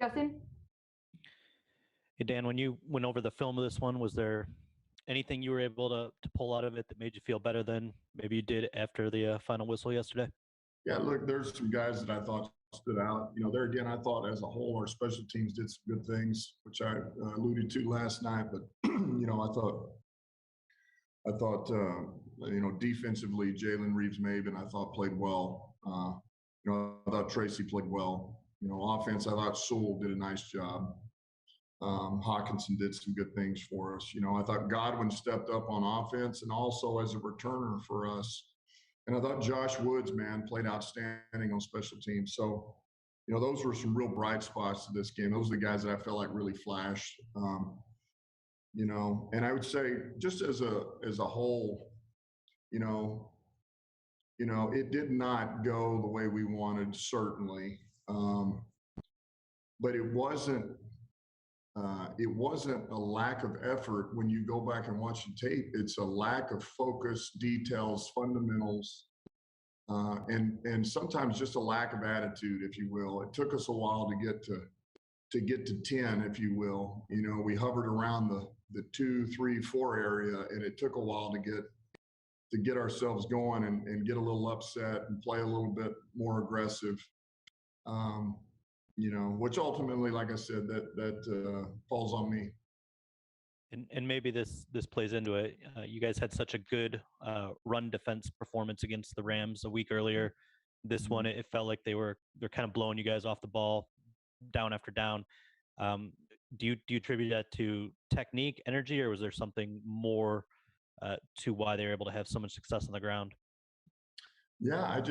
Justin? Hey, Dan, when you went over the film of this one, was there anything you were able to pull out of it that made you feel better than maybe you did after the final whistle yesterday? Yeah, look, there's some guys that I thought stood out. There again, I thought as a whole, our special teams did some good things, which I alluded to last night. But defensively, Jalen Reeves-Maben, I thought played well. I thought Tracy played well. Offense, I thought Sewell did a nice job. Hawkinson did some good things for us. I thought Godwin stepped up on offense and also as a returner for us. And I thought Josh Woods, man, played outstanding on special teams. So, those were some real bright spots to this game. Those are the guys that I felt like really flashed. And I would say just as a whole, it did not go the way we wanted, certainly. But it wasn't a lack of effort when you go back and watch the tape. It's a lack of focus, details, fundamentals, and sometimes just a lack of attitude, if you will. It took us a while to get to 10, if you will. We hovered around the 2, 3, 4 area, and it took a while to get ourselves going and get a little upset and play a little bit more aggressive. Which ultimately, like I said, that falls on me. And maybe this plays into it. You guys had such a good run defense performance against the Rams a week earlier. This one, it felt like they're kind of blowing you guys off the ball, down after down. Do you attribute that to technique, energy, or was there something more to why they were able to have so much success on the ground? Yeah, a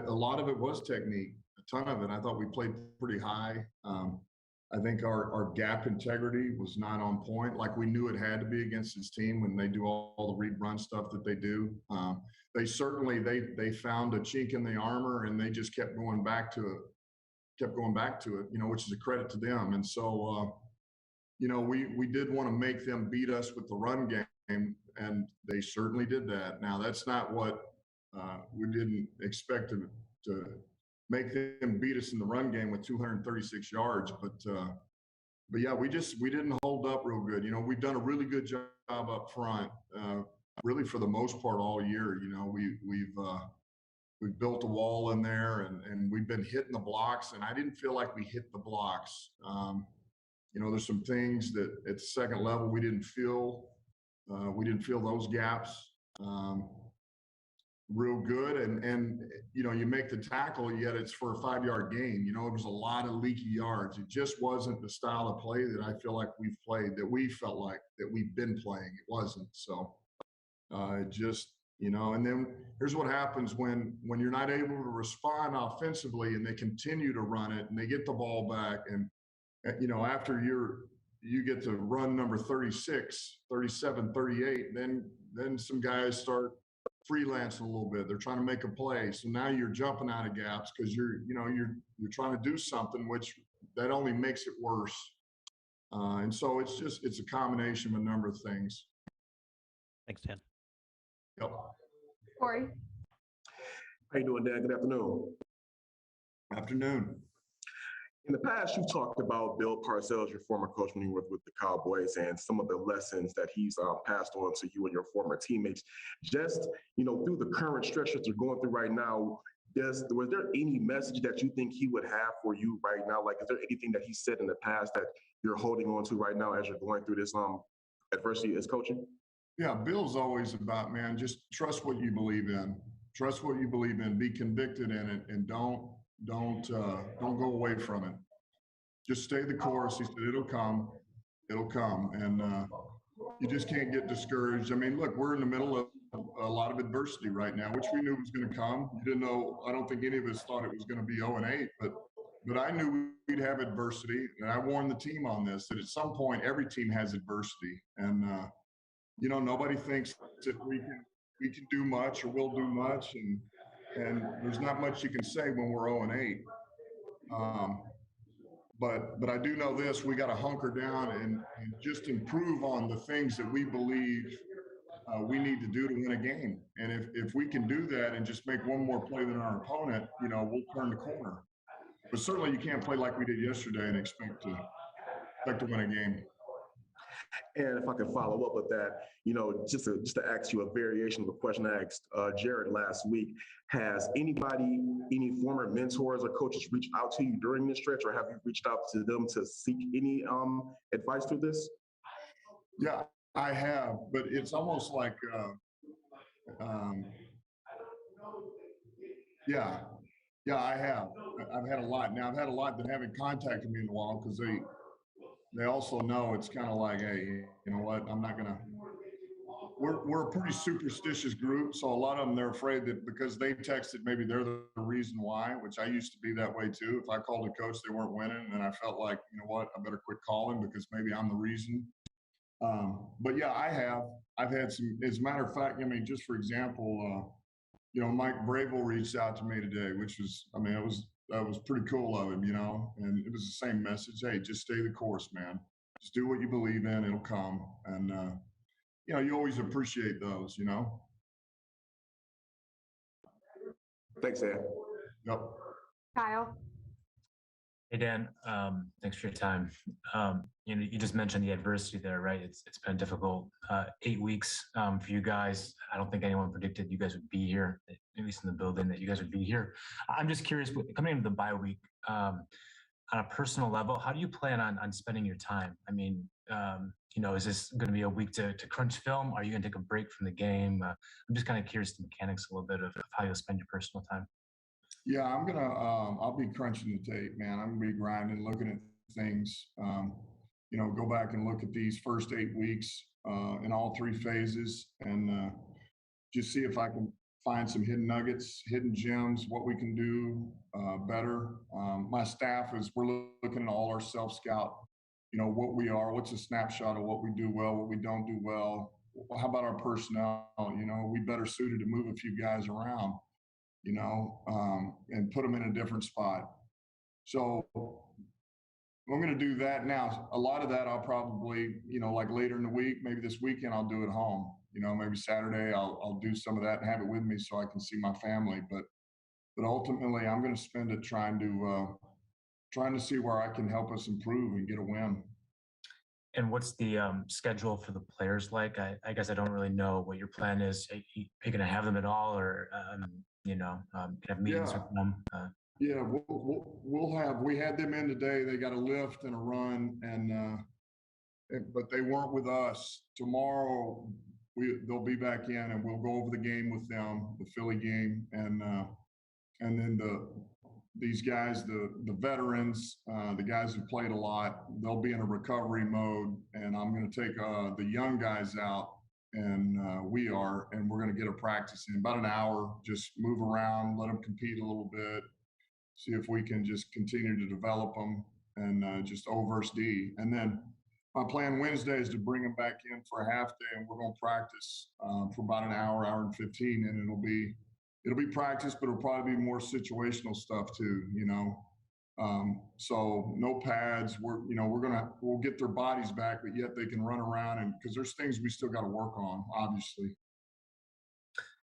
lot of it was technique. A ton of it. I thought we played pretty high. I think our gap integrity was not on point, like we knew it had to be against this team when they do all the read run stuff that they do. They certainly they found a chink in the armor and they just kept going back to it, which is a credit to them. And so, we did want to make them beat us with the run game, and they certainly did that. Now, that's not what we didn't expect to make them beat us in the run game with 236 yards. But yeah, we didn't hold up real good. We've done a really good job up front, really for the most part all year. We've built a wall in there, and we've been hitting the blocks, and I didn't feel like we hit the blocks. There's some things that at the second level we didn't feel those gaps real good. And you make the tackle, yet it's for a 5-yard gain. It was a lot of leaky yards. It just wasn't the style of play that I feel like we've played, that we felt like that we've been playing. It wasn't. So and then here's what happens when you're not able to respond offensively and they continue to run it and they get the ball back. And, after you get to run number 36, 37, 38, then some guys start freelancing a little bit. They're trying to make a play. So now you're jumping out of gaps because you're trying to do something, which that only makes it worse. And so it's a combination of a number of things. Thanks, Dan. Yep. Corey? How you doing, Dan? Good afternoon. Afternoon. In the past, you've talked about Bill Parcells, your former coach when you were with the Cowboys, and some of the lessons that he's passed on to you and your former teammates. Just, through the current stretch that you're going through right now, was there any message that you think he would have for you right now? Like, is there anything that he said in the past that you're holding on to right now as you're going through this adversity as coaching? Yeah, Bill's always about, man, just trust what you believe in. Trust what you believe in. Be convicted in it, and don't go away from it. Just stay the course. He said it'll come, and you just can't get discouraged. I mean, look, we're in the middle of a lot of adversity right now, which we knew was going to come. You didn't know. I don't think any of us thought it was going to be 0-8, but I knew we'd have adversity, and I warned the team on this that at some point every team has adversity, and nobody thinks that we can do much or will do much, and there's not much you can say when we're 0-8. But I do know this: we got to hunker down and just improve on the things that we believe we need to do to win a game. And if we can do that and just make one more play than our opponent, we'll turn the corner. But certainly you can't play like we did yesterday and expect to win a game. And if I can follow up with that, just to ask you a variation of a question I asked Jared last week, has anybody, any former mentors or coaches reached out to you during this stretch, or have you reached out to them to seek any advice through this? Yeah, I have, but it's almost like, yeah, I have. I've had a lot. Now, I've had a lot that haven't contacted me in a while because they also know it's kind of like, hey, you know what? I'm not gonna. We're a pretty superstitious group, so a lot of them, they're afraid that because they texted, maybe they're the reason why. Which I used to be that way too. If I called a coach, they weren't winning, and I felt like, you know what? I better quit calling because maybe I'm the reason. But yeah, I have. I've had some. As a matter of fact, I mean, just for example, Mike Bravel reached out to me today, which was, I mean, that was pretty cool of him, and it was the same message. Hey, just stay the course, man. Just do what you believe in, it'll come. And you always appreciate those. Thanks, Ed. Yep. Kyle. Hey, Dan, thanks for your time. You just mentioned the adversity there, right? It's been difficult 8 weeks for you guys. I don't think anyone predicted you guys would be here, at least in the building, that you guys would be here. I'm just curious, coming into the bye week, on a personal level, how do you plan on spending your time? I mean, is this going to be a week to crunch film? Are you going to take a break from the game? I'm just kind of curious the mechanics a little bit of how you'll spend your personal time. Yeah, I'll be crunching the tape, man. I'm gonna be grinding, looking at things. Go back and look at these first 8 weeks in all 3 phases, and just see if I can find some hidden nuggets, hidden gems, what we can do better. My staff we're looking at all our self-scout, what we are, what's a snapshot of what we do well, what we don't do well. How about our personnel? We better suited to move a few guys around, and put them in a different spot. So I'm going to do that now. A lot of that I'll probably, like later in the week, maybe this weekend I'll do at home. Maybe Saturday I'll do some of that and have it with me so I can see my family. But ultimately I'm going to spend it trying to see where I can help us improve and get a win. And what's the schedule for the players like? I guess I don't really know what your plan is. Are you going to have them at all, or can have meetings with them? Yeah, we had them in today. They got a lift and a run, but they weren't with us. Tomorrow they'll be back in, and we'll go over the game with them, the Philly game, and then these guys, the veterans, the guys who played a lot, they'll be in a recovery mode, and I'm going to take the young guys out, and we're going to get a practice in about an hour, just move around, let them compete a little bit, see if we can just continue to develop them, and just O versus D. And then my plan Wednesday is to bring them back in for a half day, and we're going to practice for about an hour and 15, and it'll be practice, but it'll probably be more situational stuff too, so no pads. We'll get their bodies back, but yet they can run around, and because there's things we still got to work on, obviously.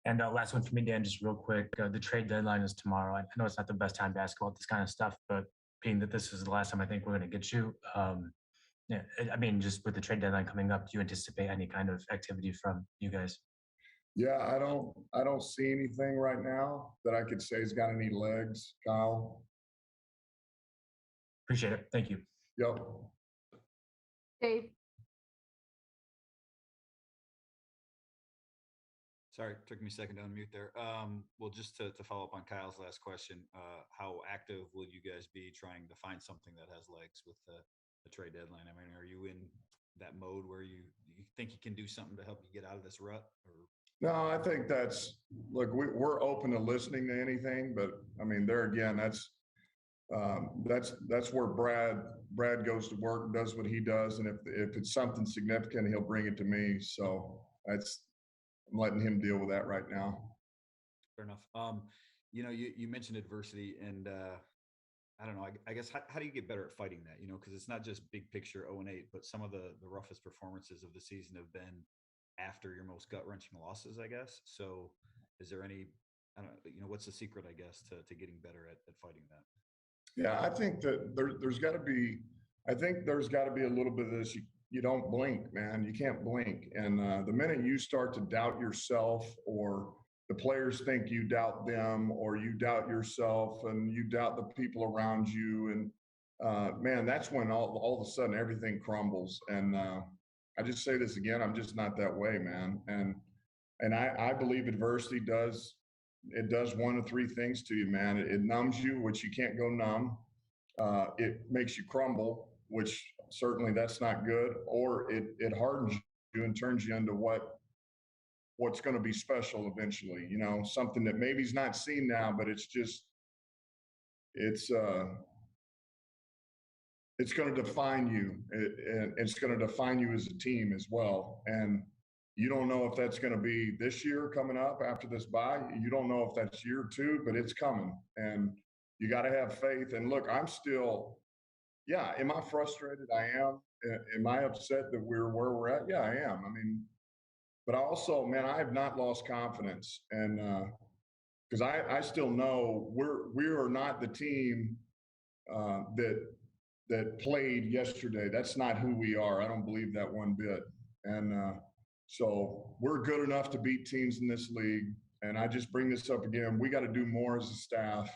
And last one for me, Dan, just real quick. The trade deadline is tomorrow. I know it's not the best time to ask about this kind of stuff, but being that this is the last time I think we're going to get you, I mean, just with the trade deadline coming up, do you anticipate any kind of activity from you guys? Yeah, I don't see anything right now that I could say has got any legs, Kyle. Appreciate it. Thank you. Yep. Dave. Sorry, took me a second to unmute there. Well, just to follow up on Kyle's last question, how active will you guys be trying to find something that has legs with the trade deadline? I mean, are you in that mode where you think you can do something to help you get out of this rut? Or? No, I think look, we're open to listening to anything, but I mean, there again, that's where Brad goes to work and does what he does. And if it's something significant, he'll bring it to me. So I'm letting him deal with that right now. Fair enough. You mentioned adversity, and I don't know, I guess, how do you get better at fighting that? Because it's not just big picture 0-8, but some of the roughest performances of the season have been after your most gut-wrenching losses, I guess. So is there any, I don't know, what's the secret, I guess, to getting better at fighting that? Yeah, I think that there's got to be, I think there's got to be a little bit of this. You don't blink, man. You can't blink. And the minute you start to doubt yourself, or the players think you doubt them, or you doubt yourself and you doubt the people around you, and man, that's when all of a sudden everything crumbles. And I just say this again, I'm just not that way, man. And I believe adversity does, it does one of three things to you, man. It numbs you, which you can't go numb. It makes you crumble, which certainly that's not good, or it hardens you and turns you into what's going to be special eventually. You know, something that maybe is not seen now, but it's just it's uh it's going to define you, and it's going to define you as a team as well. And you don't know if that's going to be this year coming up after this bye. You don't know if that's year two, but it's coming, and you got to have faith. And look, I'm still, yeah. Am I frustrated? I am. Am I upset that we're where we're at? Yeah, I am. I mean, but I also, man, I have not lost confidence, and because I still know we are not the team that played yesterday. That's not who we are. I don't believe that one bit. And so we're good enough to beat teams in this league. And I just bring this up again. We got to do more as a staff,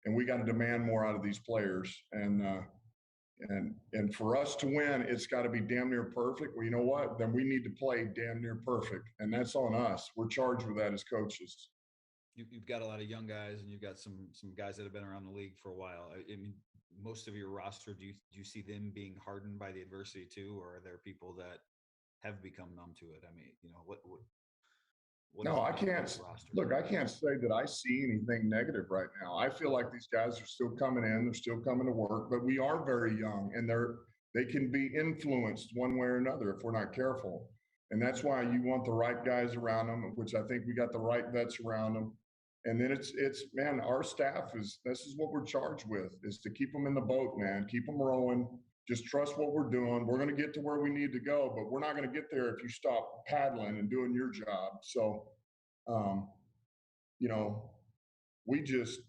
and we got to demand more out of these players. And for us to win, it's got to be damn near perfect. Well, you know what? Then we need to play damn near perfect, and that's on us. We're charged with that as coaches. You've got a lot of young guys, and you've got some guys that have been around the league for a while. I mean, most of your roster, do you see them being hardened by the adversity too, or are there people that have become numb to it? I mean, you know, what No, I can't look. I can't say that I see anything negative right now. I feel like these guys are still coming in. They're still coming to work, but we are very young, and they can be influenced one way or another if we're not careful. And that's why you want the right guys around them, which I think we got the right vets around them. And then it's man, our staff is, this is what we're charged with, is to keep them in the boat, man, keep them rowing. Just trust what we're doing. We're going to get to where we need to go, but we're not going to get there if you stop paddling and doing your job. So, um, you know, we just,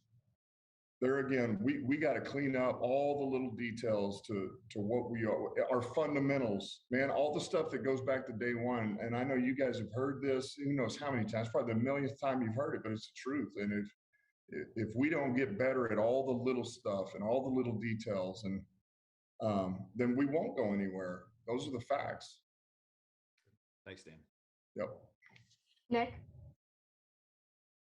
there again, we got to clean up all the little details to what we are, our fundamentals, man, all the stuff that goes back to day one. And I know you guys have heard this, who knows how many times, probably the millionth time you've heard it, but it's the truth. And if we don't get better at all the little stuff and all the little details, and then we won't go anywhere. Those are the facts. Thanks, Dan. Yep. Nick?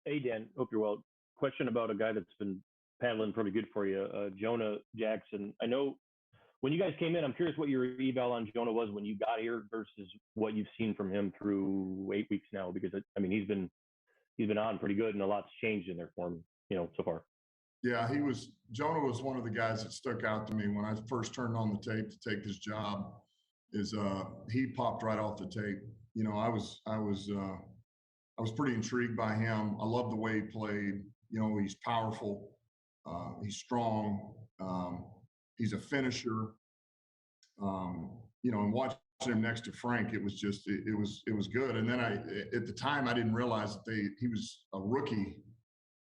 Hey, Dan. Hope you're well. Question about a guy that's been paddling pretty good for you, Jonah Jackson. I know when you guys came in, I'm curious what your eval on Jonah was when you got here versus what you've seen from him through 8 weeks now, because I mean, he's been on pretty good, and a lot's changed in there for him, you know, so far. Yeah, Jonah was one of the guys that stuck out to me when I first turned on the tape to take this job. He popped right off the tape. You know, I was pretty intrigued by him. I love the way he played. You know, he's powerful. He's strong. He's a finisher. You know, and watching him next to Frank, it was just, it was good. And then at the time, I didn't realize that he was a rookie,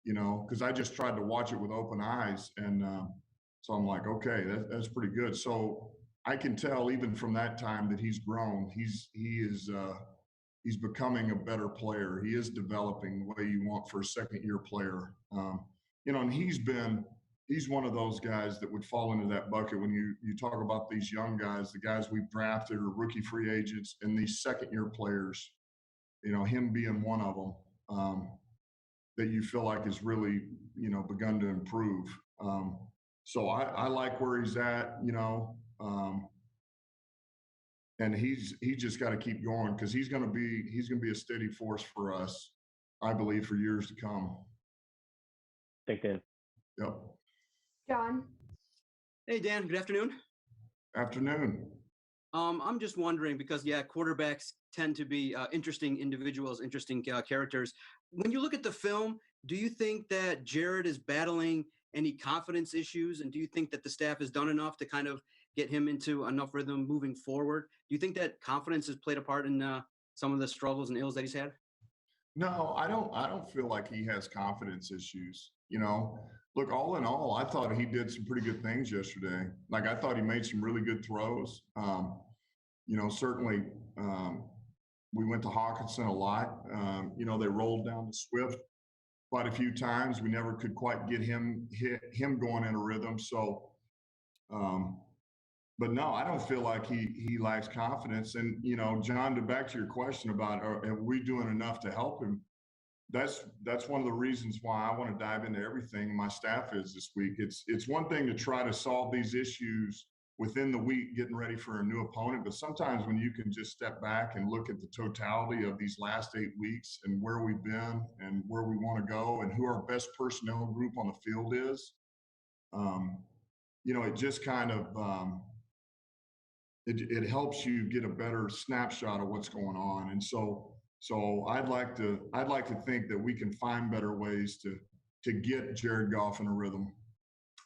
you know, because I just tried to watch it with open eyes. And so I'm like, okay, that's pretty good. So I can tell even from that time that he's grown. He's becoming a better player. He is developing the way you want for a second-year player. You know, and he's one of those guys that would fall into that bucket when you talk about these young guys, the guys we've drafted or rookie free agents, and these second-year players. You know, him being one of them that you feel like has really, you know, begun to improve. So I like where he's at. You know. And he's just got to keep going, because he's going to be a steady force for us, I believe, for years to come. Thanks, Dan. Yep. John? Hey, Dan. Good afternoon. Afternoon. I'm just wondering, because quarterbacks tend to be interesting individuals, interesting characters. When you look at the film, do you think that Jared is battling any confidence issues, and do you think that the staff has done enough to kind of get him into enough rhythm moving forward? Do you think that confidence has played a part in some of the struggles and ills that he's had? No, I don't feel like he has confidence issues. You know, Look, all in all, I thought he did some pretty good things yesterday. Like I thought he made some really good throws. Certainly we went to Hawkinson a lot. They rolled down to Swift quite a few times. We never could quite get him going in a rhythm. So, but no, I don't feel like he lacks confidence. And John, back to your question about are we doing enough to help him? That's one of the reasons why I want to dive into everything. My staff is this week. It's one thing to try to solve these issues within the week, getting ready for a new opponent. But sometimes when you can just step back and look at the totality of these last 8 weeks and where we've been and where we want to go and who our best personnel group on the field is, it just kind of it helps you get a better snapshot of what's going on. And so I'd like to think that we can find better ways to get Jared Goff in a rhythm.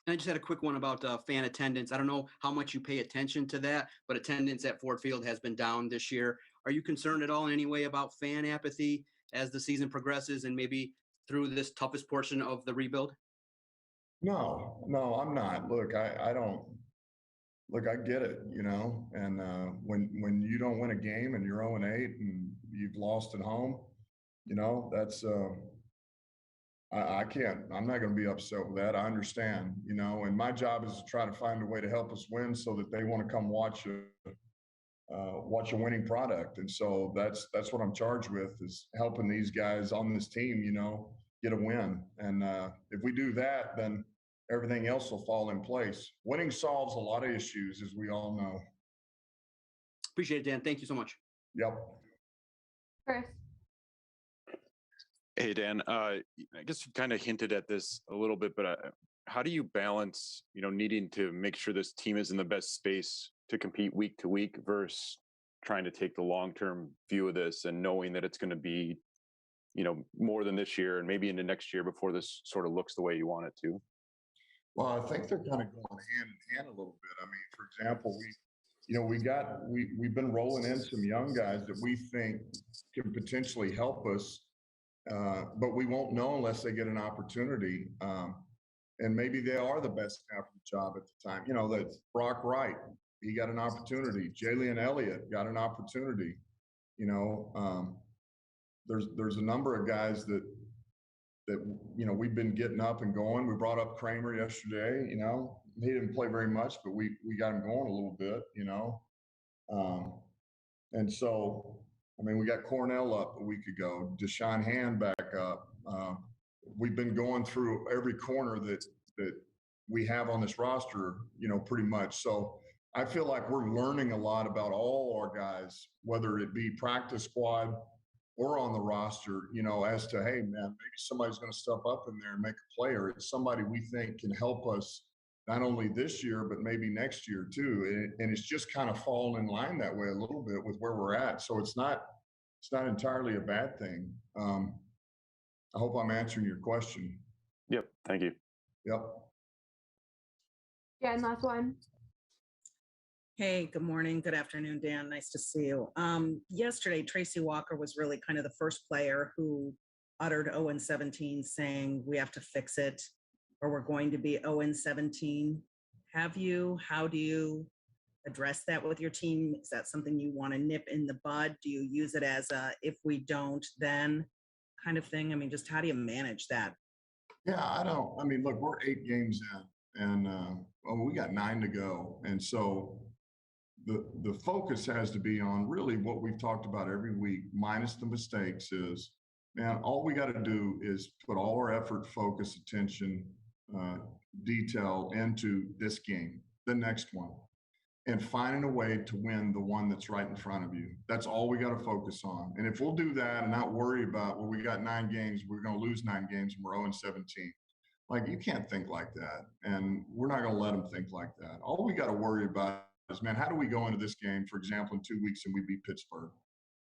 And I just had a quick one about fan attendance. I don't know how much you pay attention to that, but attendance at Ford Field has been down this year. Are you concerned at all in any way about fan apathy as the season progresses and maybe through this toughest portion of the rebuild? No, I'm not. Look, I don't. Look, I get it, and when you don't win a game and you're 0-8 and you've lost at home, that's I can't. I'm not going to be upset with that. I understand, and my job is to try to find a way to help us win so that they want to come watch a winning product. And so that's what I'm charged with, is helping these guys on this team, get a win. And if we do that, then everything else will fall in place. Winning solves a lot of issues, as we all know. Appreciate it, Dan. Thank you so much. Yep. Chris. Hey, Dan, I guess you kind of hinted at this a little bit, but how do you balance, needing to make sure this team is in the best space to compete week to week versus trying to take the long-term view of this and knowing that it's going to be, more than this year and maybe into next year before this sort of looks the way you want it to? Well, I think they're kind of going hand in hand a little bit. I mean, for example, we've been rolling in some young guys that we think can potentially help us, but we won't know unless they get an opportunity. And maybe they are the best half of the job at the time. That Brock Wright, he got an opportunity. Jalen Elliott got an opportunity. There's a number of guys that we've been getting up and going. We brought up Kramer yesterday. He didn't play very much, but we got him going a little bit. And so, we got Cornell up a week ago, Deshaun Hand back up. We've been going through every corner that we have on this roster, pretty much. So I feel like we're learning a lot about all our guys, whether it be practice squad or on the roster, as to, hey, man, maybe somebody's going to step up in there and make a play, or it's somebody we think can help us not only this year, but maybe next year too. And it's just kind of fallen in line that way a little bit with where we're at. So it's not entirely a bad thing. I hope I'm answering your question. Yep. Thank you. Yep. Yeah, and last one. Hey, good morning. Good afternoon, Dan. Nice to see you. Yesterday, Tracy Walker was really kind of the first player who uttered 0-17, saying we have to fix it, or we're going to be 0-17. How do you address that with your team? Is that something you want to nip in the bud? Do you use it as a, if we don't, then kind of thing? Just how do you manage that? Yeah, look, we're 8 games in, and we got 9 to go. And so the focus has to be on really what we've talked about every week, minus the mistakes, is, man, all we got to do is put all our effort, focus, attention, detail into this game, the next one, and finding a way to win the one that's right in front of you. That's all we got to focus on. And if we'll do that and not worry about, well, we got 9 games, we're going to lose 9 games and we're 0-17. Like, you can't think like that. And we're not going to let them think like that. All we got to worry about is, man, how do we go into this game, for example, in 2 weeks and we beat Pittsburgh?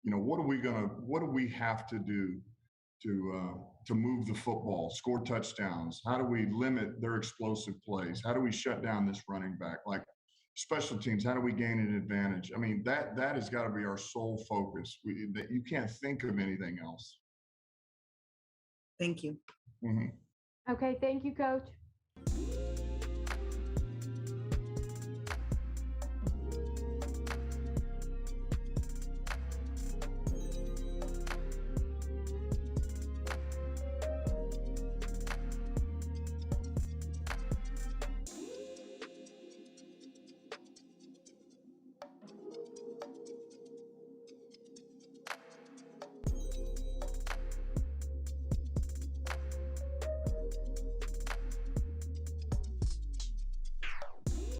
What do we have to do to move the football, score touchdowns? How do we limit their explosive plays? How do we shut down this running back? Like, special teams, how do we gain an advantage? That has got to be our sole focus. That you can't think of anything else. Thank you. Mm-hmm. Okay, thank you, Coach. All